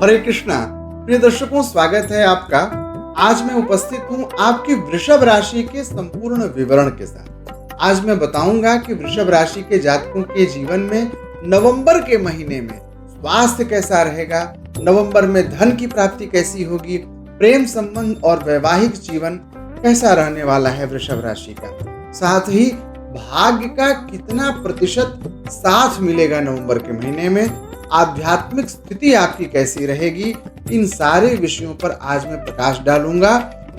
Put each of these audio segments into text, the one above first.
हरे कृष्णा। प्रिय दर्शकों, स्वागत है आपका। आज मैं उपस्थित हूं आपकी वृषभ राशि के संपूर्ण विवरण के साथ। आज मैं बताऊंगा कि वृषभ राशि के जातकों के जीवन में नवंबर के महीने में स्वास्थ्य कैसा रहेगा, नवंबर में धन की प्राप्ति कैसी होगी, प्रेम संबंध और वैवाहिक जीवन कैसा रहने वाला है वृषभ राशि का, साथ ही भाग्य का कितना प्रतिशत साथ मिलेगा नवंबर के महीने में, आध्यात्मिक स्थिति आपकी कैसी रहेगी, इन सारे विषयों पर आज मैं प्रकाश डालूंगा।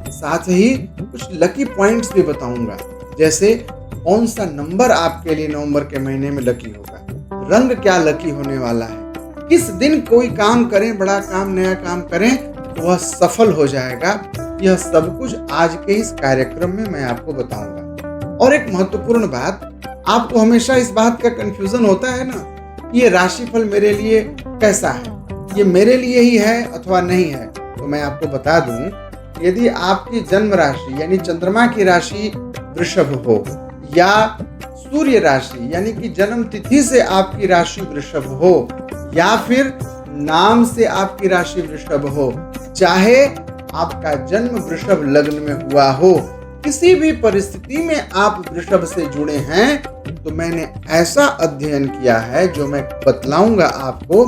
साथ ही कुछ लकी पॉइंट्स भी बताऊंगा, जैसे कौन सा नंबर आपके लिए नवंबर के महीने में लकी होगा, रंग क्या लकी होने वाला है, किस दिन कोई काम करें, बड़ा काम, नया काम करें तो वह सफल हो जाएगा। यह सब कुछ आज के इस कार्यक्रम में मैं आपको बताऊंगा। और एक महत्वपूर्ण बात, आपको हमेशा इस बात का कंफ्यूजन होता है ना, ये राशिफल मेरे लिए कैसा है, ये मेरे लिए ही है अथवा नहीं है। तो मैं आपको बता दूं, यदि आपकी जन्म राशि यानी चंद्रमा की राशि वृषभ हो, या सूर्य राशि यानी कि जन्म तिथि से आपकी राशि वृषभ हो, या फिर नाम से आपकी राशि वृषभ हो, चाहे आपका जन्म वृषभ लग्न में हुआ हो, किसी भी परिस्थिति में आप वृषभ से जुड़े हैं, तो मैंने ऐसा अध्ययन किया है जो मैं बतलाऊंगा आपको,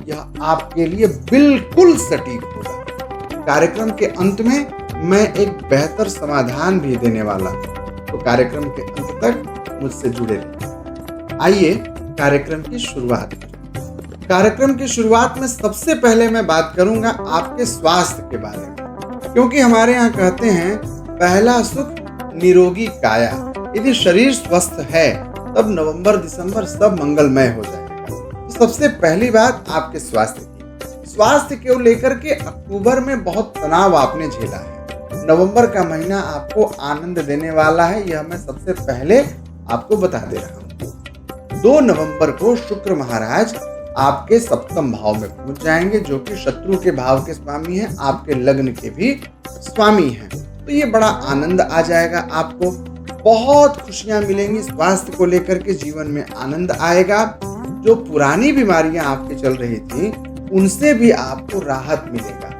यह आपके लिए बिल्कुल सटीक होगा। कार्यक्रम के अंत में मैं एक बेहतर समाधान भी देने वाला हूं, तो कार्यक्रम के अंत तक मुझसे जुड़े रहिए। आइए कार्यक्रम की शुरुआत करें। कार्यक्रम की शुरुआत में सबसे पहले मैं बात करूंगा आपके स्वास्थ्य के बारे में, क्योंकि हमारे यहाँ कहते हैं पहला सुख निरोगी काया। यदि शरीर स्वस्थ है तब नवंबर दिसंबर सब मंगलमय हो जाएगा। तो सबसे पहली बात आपके स्वास्थ्य की। स्वास्थ्य को लेकर के अक्टूबर में बहुत तनाव आपने झेला है। नवंबर का महीना आपको आनंद देने वाला है, यह मैं सबसे पहले आपको बता दे रहा हूँ। 2 नवंबर को शुक्र महाराज आपके सप्तम भाव में पहुंच जाएंगे, जो कि शत्रु के भाव के स्वामी हैं, आपके लग्न के भी स्वामी हैं। तो ये बड़ा आनंद आ जाएगा, आपको बहुत खुशियां मिलेंगी, स्वास्थ्य को लेकर के जीवन में आनंद आएगा। जो पुरानी बीमारियां आपके चल रही थी उनसे भी आपको राहत मिलेगा।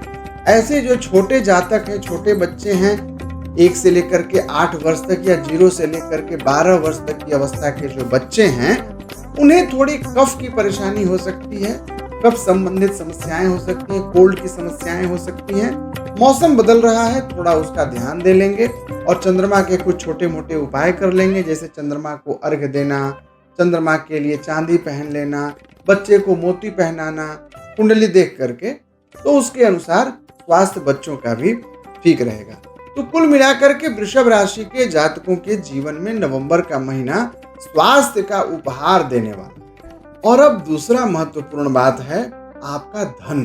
ऐसे जो छोटे जातक हैं, छोटे बच्चे हैं, 1 से लेकर के 8 वर्ष तक या 0 से लेकर के 12 वर्ष तक की अवस्था के जो बच्चे हैं, उन्हें थोड़ी कफ की परेशानी हो सकती है, कफ संबंधित समस्याएं हो सकती हैं, कोल्ड की समस्याएं हो सकती हैं। मौसम बदल रहा है, थोड़ा उसका ध्यान दे लेंगे और चंद्रमा के कुछ छोटे मोटे उपाय कर लेंगे, जैसे चंद्रमा को अर्घ्य देना, चंद्रमा के लिए चांदी पहन लेना, बच्चे को मोती पहनाना, कुंडली देख करके, तो उसके अनुसार स्वास्थ्य बच्चों का भी ठीक रहेगा। तो कुल मिलाकर के वृषभ राशि के जातकों के जीवन में नवंबर का महीना स्वास्थ्य का उपहार देने वाला। और अब दूसरा महत्वपूर्ण बात है आपका धन,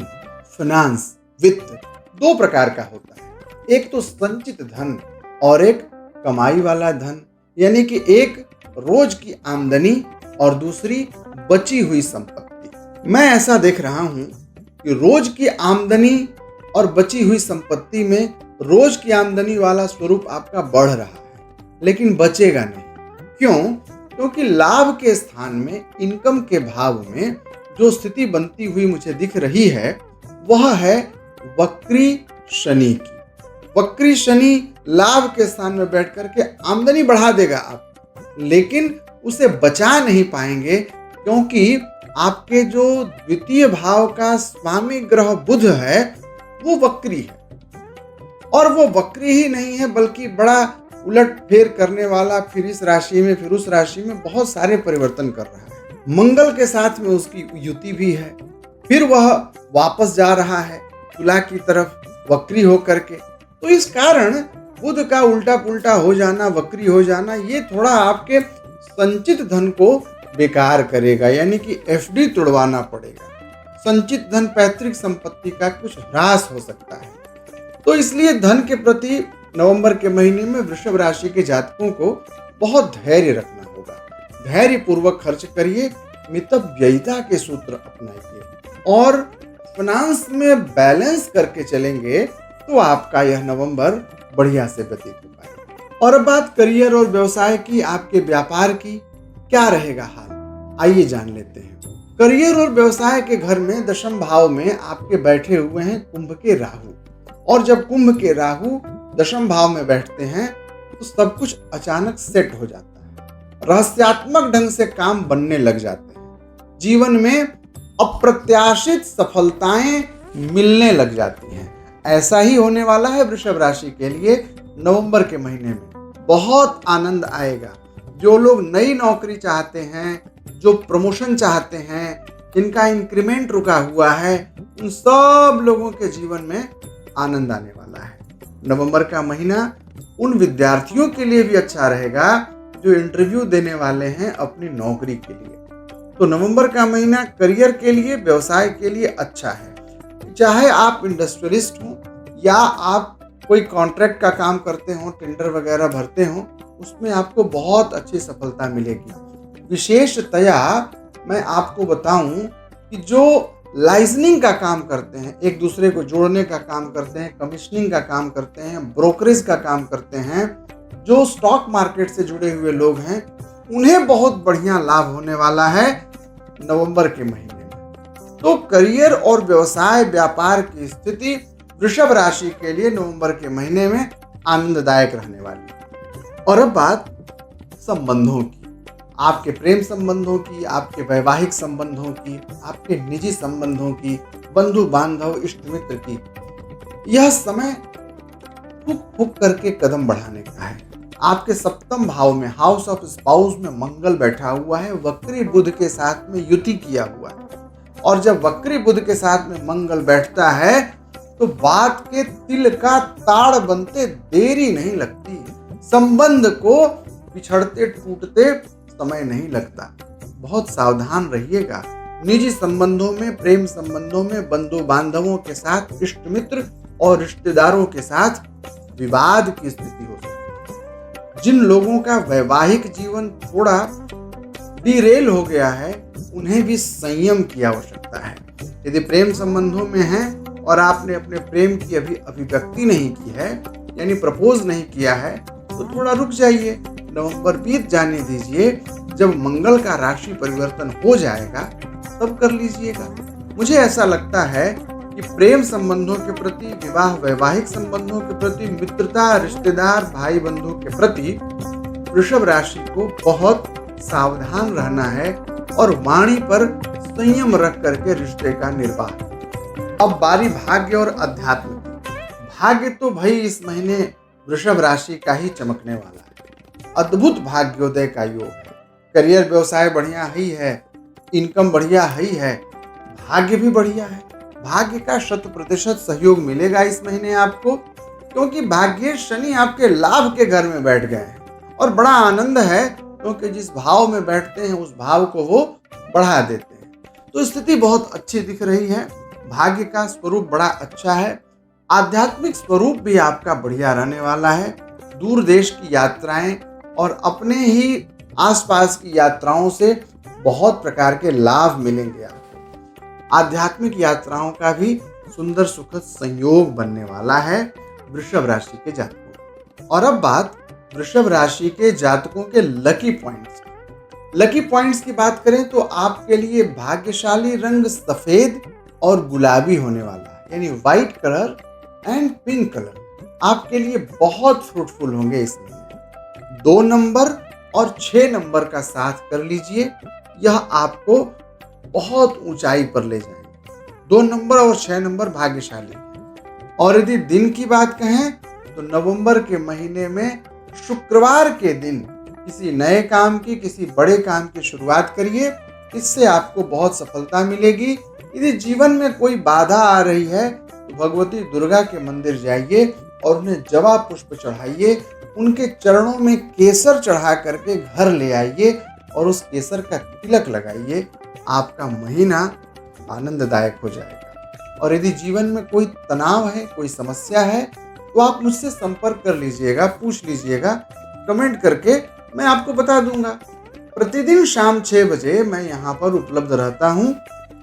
फाइनेंस, वित्त। 2 प्रकार का होता है, एक तो संचित धन और एक कमाई वाला धन, यानी कि एक रोज की आमदनी और दूसरी बची हुई संपत्ति। मैं ऐसा देख रहा हूं कि रोज की आमदनी और बची हुई संपत्ति में रोज की आमदनी वाला स्वरूप आपका बढ़ रहा है, लेकिन बचेगा नहीं। क्यों? क्योंकि लाभ के स्थान में, इनकम के भाव में जो स्थिति बनती हुई मुझे दिख रही है, वह है वक्री शनि की। वक्री शनि लाभ के स्थान में बैठ करके आमदनी बढ़ा देगा आप, लेकिन उसे बचा नहीं पाएंगे, क्योंकि आपके जो द्वितीय भाव का स्वामी ग्रह बुध है वो वक्री है। और वो वक्री ही नहीं है, बल्कि बड़ा उलट फेर करने वाला, फिर इस राशि में फिर उस राशि में बहुत सारे परिवर्तन कर रहा है। मंगल के साथ में उसकी युति भी है, फिर वह वापस जा रहा है तुला की तरफ वक्री होकर के। तो इस कारण बुध का उल्टा पुल्टा हो जाना, वक्री हो जाना, ये थोड़ा आपके संचित धन को बेकार करेगा, यानी कि एफडी तोड़वाना पड़ेगा। संचित धन, पैतृक संपत्ति का कुछ ह्रास हो सकता है। तो इसलिए धन के प्रति नवंबर के महीने में वृषभ राशि के जातकों को बहुत धैर्य रखना होगा। धैर्य पूर्वक खर्च करिए, मितव्ययिता के सूत्र अपनाइए और फाइनेंस में बैलेंस करके चलेंगे तो आपका यह नवंबर बढ़िया से व्यतीत हो पाएगा। और अब बात करियर और व्यवसाय की, आपके व्यापार की क्या रहेगा हाल, आइए जान लेते हैं। करियर और व्यवसाय के घर में दशम भाव में आपके बैठे हुए हैं कुंभ के राहु। और जब कुंभ के राहु दशम भाव में बैठते हैं तो सब कुछ अचानक सेट हो जाता है। रहस्यात्मक ढंग से काम बनने लग जाते हैं। जीवन में अप्रत्याशित सफलताएं मिलने लग जाती हैं। ऐसा ही होने वाला है वृषभ राशि के लिए नवंबर के महीने में। बहुत आनंद आएगा। जो लोग नई नौकरी चाहते हैं, जो प्रमोशन चाहते हैं, जिनका इंक्रीमेंट रुका हुआ है, उन सब लोगों के जीवन में आनंद आने वाला है। नवंबर का महीना उन विद्यार्थियों के लिए भी अच्छा रहेगा जो इंटरव्यू देने वाले हैं अपनी नौकरी के लिए। तो नवंबर का महीना करियर के लिए, व्यवसाय के लिए अच्छा है। चाहे आप इंडस्ट्रियलिस्ट हो या आप कोई कॉन्ट्रैक्ट का काम करते हो, टेंडर वगैरह भरते हो, उसमें आपको बहुत अच्छी सफलता मिलेगी। विशेषतया मैं आपको बताऊं कि जो लाइसेंसिंग का काम करते हैं, एक दूसरे को जोड़ने का काम करते हैं, कमीशनिंग का काम करते हैं, ब्रोकरेज का काम करते हैं, जो स्टॉक मार्केट से जुड़े हुए लोग हैं, उन्हें बहुत बढ़िया लाभ होने वाला है नवंबर के महीने में। तो करियर और व्यवसाय व्यापार की स्थिति वृषभ राशि के लिए नवंबर के महीने में आनंददायक रहने वाली है। और अब बात संबंधों की, आपके प्रेम संबंधों की, आपके वैवाहिक संबंधों की, आपके निजी संबंधों की, बंधु बांधव, इष्ट मित्र की। यह समय फुक फुक करके कदम बढ़ाने का है। आपके सप्तम भाव में, हाउस ऑफ स्पाउस में मंगल बैठा हुआ है, वक्री बुध के साथ में युति किया हुआ है। और जब वक्री बुध के साथ में मंगल बैठता है तो बात के तिल का ताड़ बनते देरी नहीं लगती। संबंध को बिछड़ते टूटते समय नहीं लगता। बहुत सावधान रहिएगा। निजी संबंधों में, प्रेम संबंधों में, बंधु बांधवों के साथ, इष्ट मित्र और रिश्तेदारों के साथ विवाद की स्थिति हो सकती है। जिन लोगों का वैवाहिक जीवन थोड़ा डिरेल हो गया है, उन्हें भी संयम की आवश्यकता है। यदि प्रेम संबंधों में हैं और आपने अपने प्रेम की अभी अभिव्यक्ति नहीं की है, यानी प्रपोज नहीं किया है, तो थोड़ा रुक जाइए। नवंबर बीत जाने दीजिए। जब मंगल का राशि परिवर्तन हो जाएगा तब कर लीजिएगा। मुझे ऐसा लगता है कि प्रेम संबंधों के प्रति, विवाह वैवाहिक संबंधों के प्रति, मित्रता, रिश्तेदार, भाई बंधु के प्रति वृषभ राशि को बहुत सावधान रहना है और वाणी पर संयम रख करके रिश्ते का निर्वाह। अब बारी भाग्य और अध्यात्म की। भाग्य तो भाई इस महीने वृषभ राशि का ही चमकने वाला है। अद्भुत भाग्योदय का योग है। करियर व्यवसाय बढ़िया ही है, इनकम बढ़िया ही है, भाग्य भी बढ़िया है। भाग्य का 100% सहयोग मिलेगा इस महीने आपको, क्योंकि भाग्य शनि आपके लाभ के घर में बैठ गए हैं। और बड़ा आनंद है क्योंकि जिस भाव में बैठते हैं उस भाव को वो बढ़ा देते हैं। तो स्थिति बहुत अच्छी दिख रही है। भाग्य का स्वरूप बड़ा अच्छा है। आध्यात्मिक स्वरूप भी आपका बढ़िया रहने वाला है। दूर देश की यात्राएं और अपने ही आसपास की यात्राओं से बहुत प्रकार के लाभ मिलेंगे आपको। आध्यात्मिक यात्राओं का भी सुंदर सुखद संयोग बनने वाला है वृषभ राशि के जातकों। और अब बात वृषभ राशि के जातकों के लकी पॉइंट्स की। लकी पॉइंट्स की बात करें तो आपके लिए भाग्यशाली रंग सफेद और गुलाबी होने वाला है, यानी white colour and pink colour आपके लिए बहुत फ्रूटफुल होंगे इस महीने। 2 नंबर और 6 नंबर का साथ कर लीजिए, यह आपको बहुत ऊंचाई पर ले जाएंगे। 2 नंबर और 6 नंबर भाग्यशाली हैं। और यदि दिन की बात कहें तो नवंबर के महीने में शुक्रवार के दिन किसी नए काम की, किसी बड़े काम की शुरुआत करिए। इससे आपको बहुत सफलता मिलेगी। यदि जीवन में कोई बाधा आ रही है तो भगवती दुर्गा के मंदिर जाइए और उन्हें जवा पुष्प चढ़ाइए। उनके चरणों में केसर चढ़ा करके घर ले आइए और उस केसर का तिलक लगाइए। आपका महीना आनंददायक हो जाएगा। और यदि जीवन में कोई तनाव है, कोई समस्या है, तो आप मुझसे संपर्क कर लीजिएगा, पूछ लीजिएगा, कमेंट करके मैं आपको बता दूंगा। प्रतिदिन शाम 6 बजे मैं यहाँ पर उपलब्ध रहता हूँ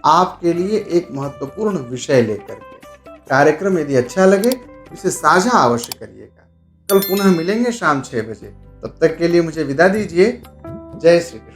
आपके लिए एक महत्वपूर्ण विषय लेकर के। कार्यक्रम यदि अच्छा लगे इसे साझा अवश्य करिएगा। कल पुनः मिलेंगे शाम 6 बजे। तब तक के लिए मुझे विदा दीजिए। जय श्री कृष्ण।